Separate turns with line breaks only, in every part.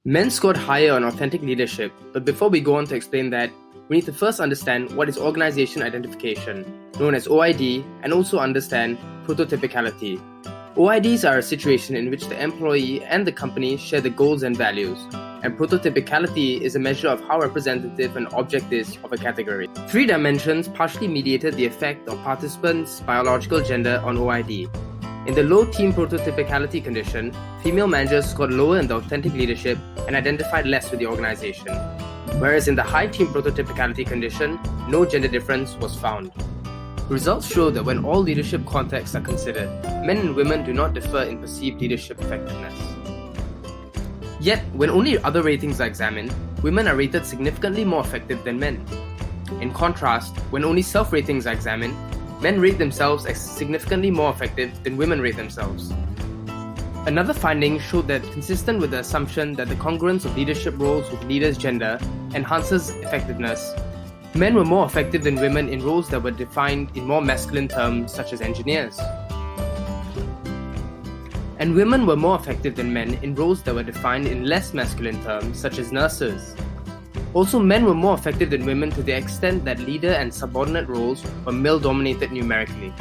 Men scored higher on authentic leadership, but before we go on to explain that, we need to first understand what is organization identification, known as OID, and also understand prototypicality. OIDs are a situation in which the employee and the company share the goals and values, and prototypicality is a measure of how representative an object is of a category. 3 dimensions partially mediated the effect of participants' biological gender on OID. In the low team prototypicality condition, female managers scored lower in the authentic leadership and identified less with the organization. Whereas in the high team prototypicality condition, no gender difference was found. Results show that when all leadership contexts are considered, men and women do not differ in perceived leadership effectiveness. Yet, when only other ratings are examined, women are rated significantly more effective than men. In contrast, when only self-ratings are examined, men rate themselves as significantly more effective than women rate themselves. Another finding showed that, consistent with the assumption that the congruence of leadership roles with leaders' gender enhances effectiveness, men were more effective than women in roles that were defined in more masculine terms, such as engineers. And women were more effective than men in roles that were defined in less masculine terms, such as nurses. Also, men were more effective than women to the extent that leader and subordinate roles were male-dominated numerically.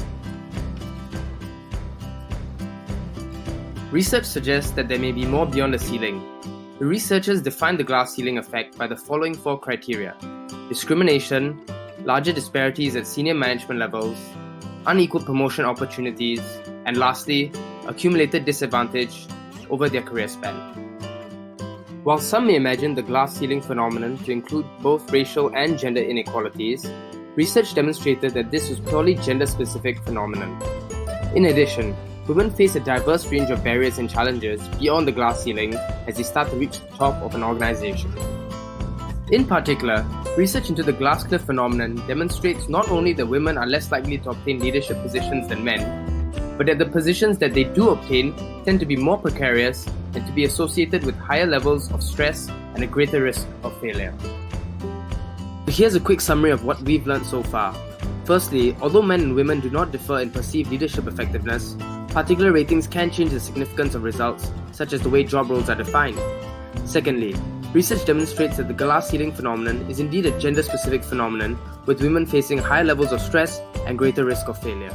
Research suggests that there may be more beyond the ceiling. The researchers defined the glass ceiling effect by the following 4 criteria: discrimination, larger disparities at senior management levels, unequal promotion opportunities, and lastly, accumulated disadvantage over their career span. While some may imagine the glass ceiling phenomenon to include both racial and gender inequalities, research demonstrated that this was purely gender-specific phenomenon. In addition, women face a diverse range of barriers and challenges beyond the glass ceiling as they start to reach the top of an organization. In particular, research into the glass cliff phenomenon demonstrates not only that women are less likely to obtain leadership positions than men, but that the positions that they do obtain tend to be more precarious and to be associated with higher levels of stress and a greater risk of failure. So here's a quick summary of what we've learned so far. Firstly, although men and women do not differ in perceived leadership effectiveness, particular ratings can change the significance of results, such as the way job roles are defined. Secondly, research demonstrates that the glass ceiling phenomenon is indeed a gender-specific phenomenon, with women facing higher levels of stress and greater risk of failure.